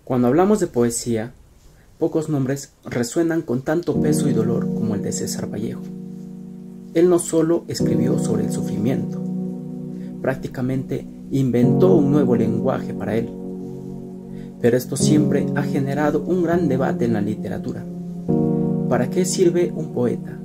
Cuando hablamos de poesía, pocos nombres resuenan con tanto peso y dolor como el de César Vallejo. Él no solo escribió sobre el sufrimiento, prácticamente inventó un nuevo lenguaje para él. Pero esto siempre ha generado un gran debate en la literatura. ¿Para qué sirve un poeta?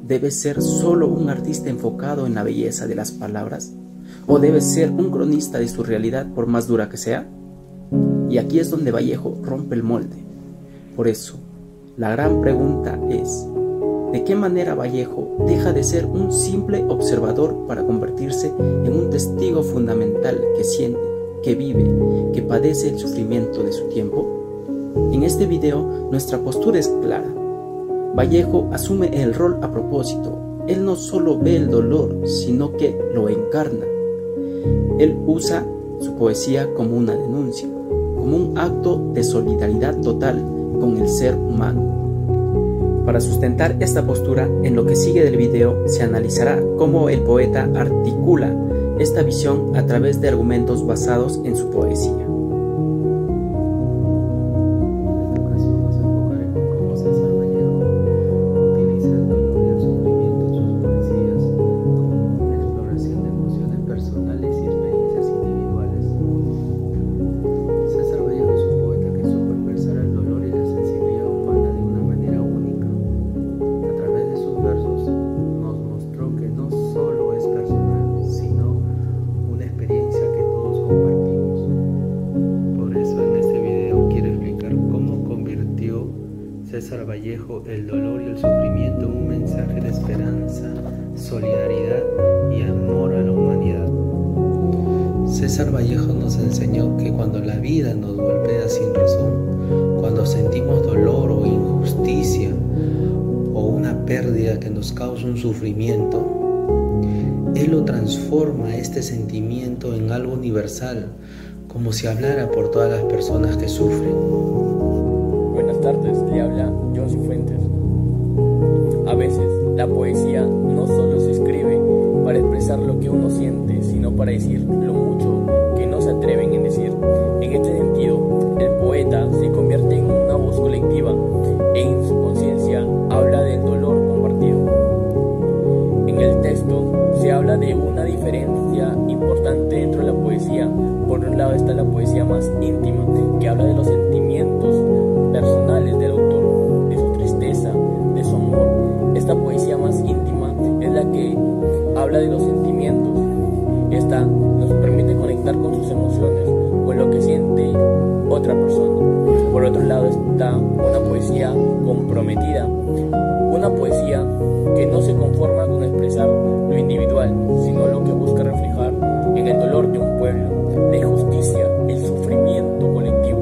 ¿Debe ser solo un artista enfocado en la belleza de las palabras? ¿O debe ser un cronista de su realidad por más dura que sea? Y aquí es donde Vallejo rompe el molde. Por eso, la gran pregunta es, ¿de qué manera Vallejo deja de ser un simple observador para convertirse en un testigo fundamental que siente, que vive, que padece el sufrimiento de su tiempo? En este video, nuestra postura es clara. Vallejo asume el rol a propósito. Él no solo ve el dolor, sino que lo encarna. Él usa su poesía como una denuncia, como un acto de solidaridad total con el ser humano. Para sustentar esta postura, en lo que sigue del video se analizará cómo el poeta articula esta visión a través de argumentos basados en su poesía. César Vallejo el dolor y el sufrimiento en un mensaje de esperanza, solidaridad y amor a la humanidad. César Vallejo nos enseñó que cuando la vida nos golpea sin razón, cuando sentimos dolor o injusticia o una pérdida que nos causa un sufrimiento, Él lo transforma este sentimiento en algo universal, como si hablara por todas las personas que sufren. Buenas tardes, le habla John Cifuentes. A veces la poesía no solo se escribe para expresar lo que uno siente, sino para decir lo mucho que no se atreven en decir. En este sentido, el poeta se convierte en una voz colectiva e en su conciencia habla del dolor compartido. En el texto se habla de una diferencia importante dentro de la poesía. Por un lado está la poesía más íntima, que habla de los sentimientos personales del autor, de su tristeza, de su amor. Esta poesía más íntima es la que habla de los sentimientos. Esta nos permite conectar con sus emociones, con lo que siente otra persona. Por otro lado está una poesía comprometida, una poesía que no se conforma con expresar lo individual, sino lo que busca reflejar en el dolor de un pueblo, la injusticia, el sufrimiento colectivo.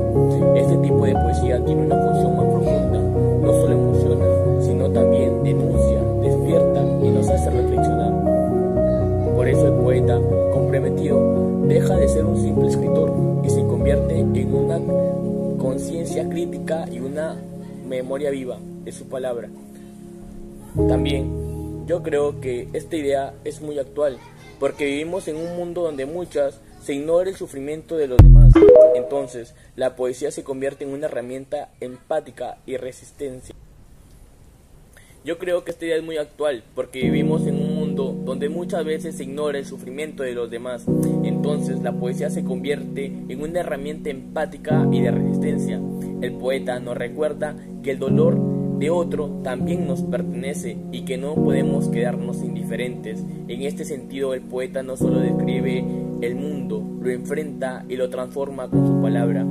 Este tipo de poesía tiene una función más profunda, no solo emociona, sino también denuncia, despierta y nos hace reflexionar. Por eso el poeta comprometido deja de ser un simple escritor y se convierte en una conciencia crítica y una memoria viva de su palabra. También yo creo que esta idea es muy actual, porque vivimos en un mundo donde muchas se ignora el sufrimiento de los demás. Entonces, la poesía se convierte en una herramienta empática y resistencia. Yo creo que esta idea es muy actual, porque vivimos en un mundo donde muchas veces se ignora el sufrimiento de los demás. Entonces, la poesía se convierte en una herramienta empática y de resistencia. El poeta nos recuerda que el dolor de otro también nos pertenece y que no podemos quedarnos indiferentes. En este sentido, el poeta no solo describe el mundo, lo enfrenta y lo transforma con su palabra.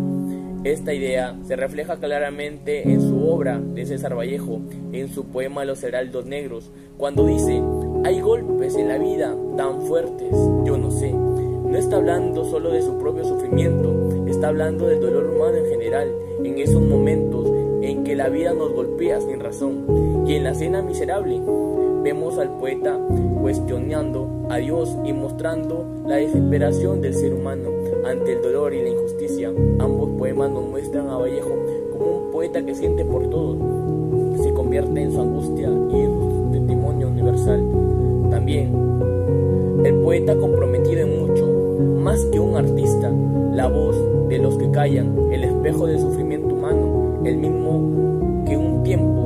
Esta idea se refleja claramente en su obra de César Vallejo, en su poema Los Heraldos Negros, cuando dice: hay golpes en la vida tan fuertes, yo no sé. No está hablando solo de su propio sufrimiento, está hablando del dolor humano en general, en esos momentos en que la vida nos golpea sin razón. Y en la escena miserable vemos al poeta cuestionando a Dios y mostrando la desesperación del ser humano ante el dolor y la injusticia. Ambos poemas nos muestran a Vallejo como un poeta que siente por todos, se convierte en su angustia y en su testimonio universal. También el poeta comprometido en mucho, más que un artista, la voz de los que callan, el espejo del sufrimiento humano, el mismo que un tiempo,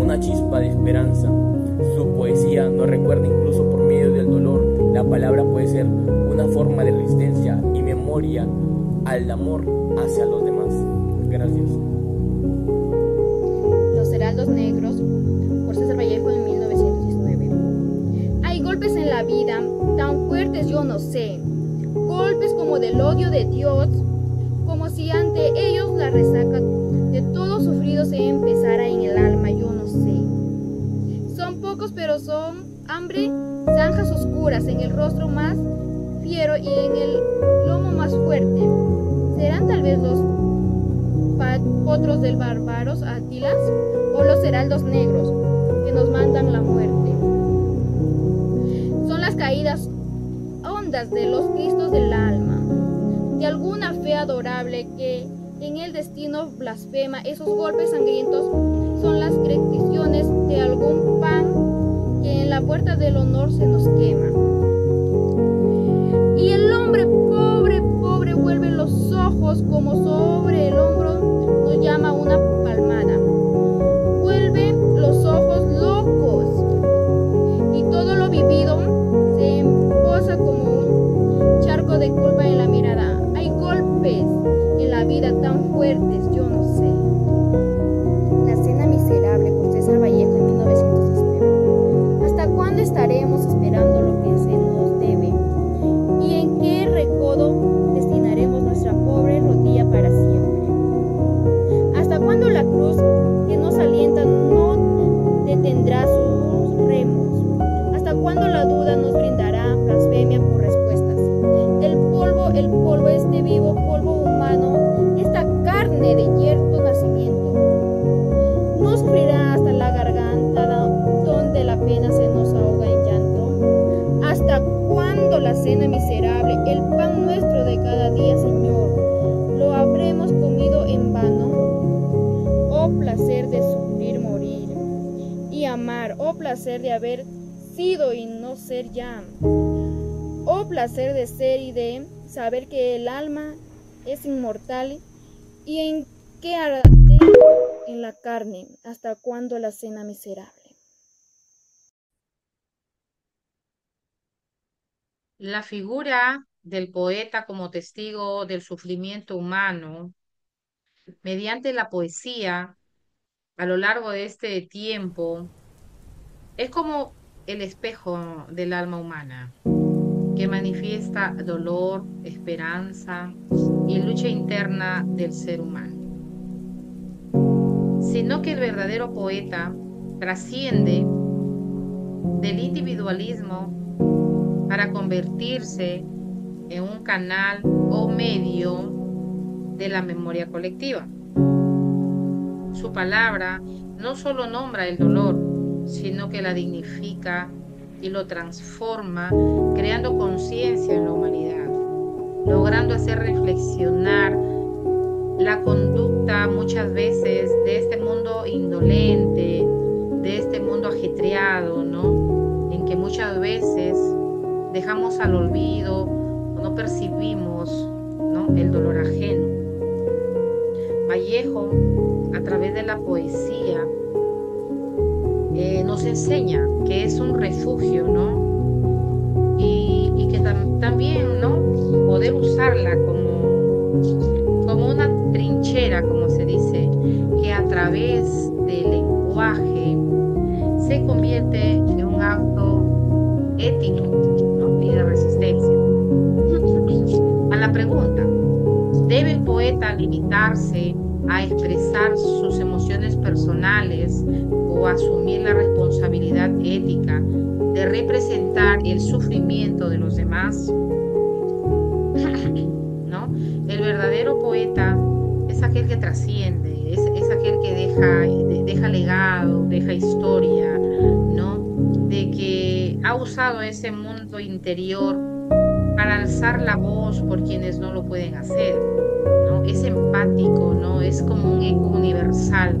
una chispa de esperanza. Su poesía nos recuerda incluso por medio del dolor. La palabra puede ser una forma de resistencia y memoria al amor hacia los demás. Gracias. Los Heraldos Negros, por César Vallejo en 1919. Hay golpes en la vida tan fuertes, yo no sé, golpes como del odio de Dios, como si ante ellos la resaca de todo sufrido se empezara en el alma, yo no sé. Son pocos, pero son hambre, zanjas oscuras en el rostro más fiero y en el lomo más fuerte. ¿Serán tal vez los potros del bárbaros Átilas o los heraldos negros que nos mandan la muerte? Son las caídas hondas de los cristos del alma, de alguna fe adorable que en el destino blasfema. Esos golpes sangrientos son las creaciones de algún pan que en la puerta del honor se nos quema. Y el hombre pobre, pobre, vuelve los ojos como sobre el hombro nos llama una palmada. Vuelve los ojos locos y todo lo vivido se emposa como un charco de culpa en la mirada. Hay golpes en la vida tan fuertes, yo no sé. La cena miserable, por César Vallejo en 1919. ¿Hasta cuándo estaremos esperando lo que se nos debe? ¿Y en qué recodo destinaremos nuestra pobre rodilla para siempre? ¿Hasta cuándo la cruz que nos alienta no detendrá sus remos? ¿Hasta cuándo la duda nos brindará blasfemia por respuestas? El polvo, este vivo polvo humano, esta carne de yerto nacimiento, ¿no sufrirá hasta la garganta donde la pena se nos ahoga en llanto? ¿Hasta cuándo la cena miserable, el pan nuestro de cada día, Señor, lo habremos comido en vano? Oh placer de sufrir, morir y amar, oh placer de haber sido y no ser ya, oh placer de ser y de saber que el alma es inmortal y en que arde en la carne. ¿Hasta cuándo la cena miserable? La figura del poeta como testigo del sufrimiento humano, mediante la poesía, a lo largo de este tiempo, es como el espejo del alma humana, que manifiesta dolor, esperanza y lucha interna del ser humano. Sino que el verdadero poeta trasciende del individualismo para convertirse en un canal o medio de la memoria colectiva. Su palabra no solo nombra el dolor, sino que la dignifica y lo transforma, creando conciencia en la humanidad, logrando hacer reflexionar la conducta muchas veces de este mundo indolente, de este mundo ajetreado, ¿no? En que muchas veces dejamos al olvido o no percibimos, ¿no?, el dolor ajeno. Vallejo, a través de la poesía, nos enseña que es un refugio, ¿no? Y que también, ¿no?, poder usarla como una trinchera, como se dice, que a través del lenguaje se convierte en un acto ético, ¿no?, y de resistencia. A la pregunta, ¿debe el poeta limitarse a expresar sus emociones personales o asumir la responsabilidad ética de representar el sufrimiento de los demás? ¿No? El verdadero poeta es aquel que trasciende, es aquel que deja legado, deja historia, ¿no? De que ha usado ese mundo interior para alzar la voz por quienes no lo pueden hacer, ¿no? Es empático, ¿no? Es como un eco universal.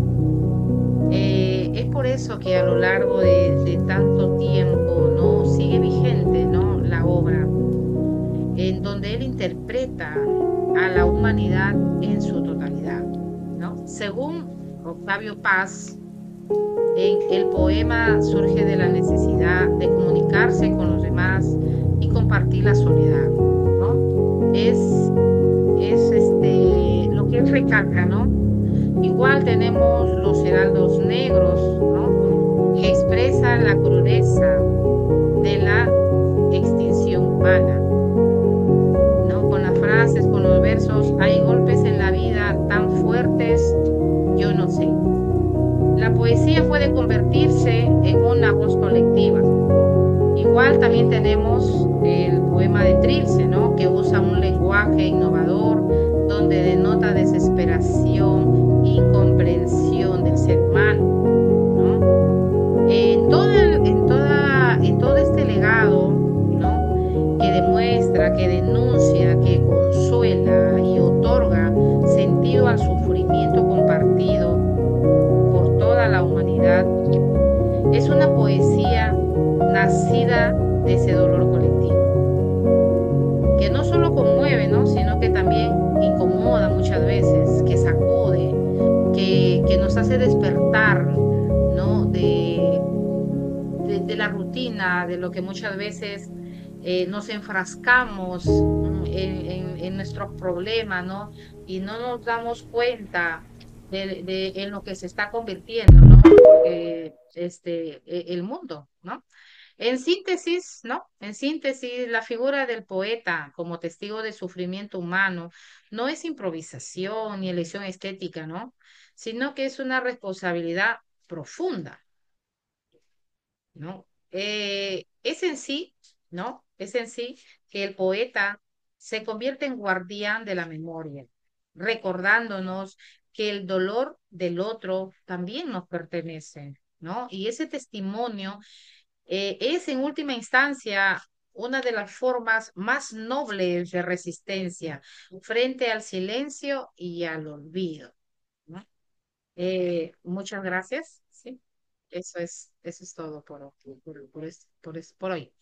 Es por eso que a lo largo de tanto tiempo, ¿no?, sigue vigente, ¿no?, la obra, en donde él interpreta a la humanidad en su totalidad, ¿no? Según Octavio Paz, el poema surge de la necesidad de comunicarse con los demás y compartir la soledad, ¿no? Lo que él recalca, ¿no? Igual tenemos los heraldos negros, ¿no? Que expresan la crudeza de la extinción humana, ¿no? Con las frases, con los versos, hay golpes en la vida tan fuertes, yo no sé. La poesía puede convertirse en una voz colectiva. Igual también tenemos el poema de Trilce, ¿no? Que usa un lenguaje innovador donde denota desesperación, incomprensión del ser humano, ¿no? En todo este legado, ¿no? Que demuestra, que denuncia, que consuela y otorga sentido al sufrimiento compartido por toda la humanidad, es una poesía nacida de ese dolor colectivo, que no solo conmueve, ¿no? Sino que también incomoda muchas veces, que sacude, que nos hace despertar, ¿no? De la rutina, de lo que muchas veces nos enfrascamos en nuestros problemas, ¿no? Y no nos damos cuenta en lo que se está convirtiendo, ¿no? El mundo, ¿no? En síntesis, ¿no? En síntesis, la figura del poeta como testigo del sufrimiento humano no es improvisación ni elección estética, ¿no? Sino que es una responsabilidad profunda, ¿no? Es en sí, ¿no? Es en sí que el poeta se convierte en guardián de la memoria, recordándonos que el dolor del otro también nos pertenece, ¿no? Y ese testimonio es en última instancia una de las formas más nobles de resistencia frente al silencio y al olvido, ¿no? Muchas gracias. Sí, eso es todo por hoy.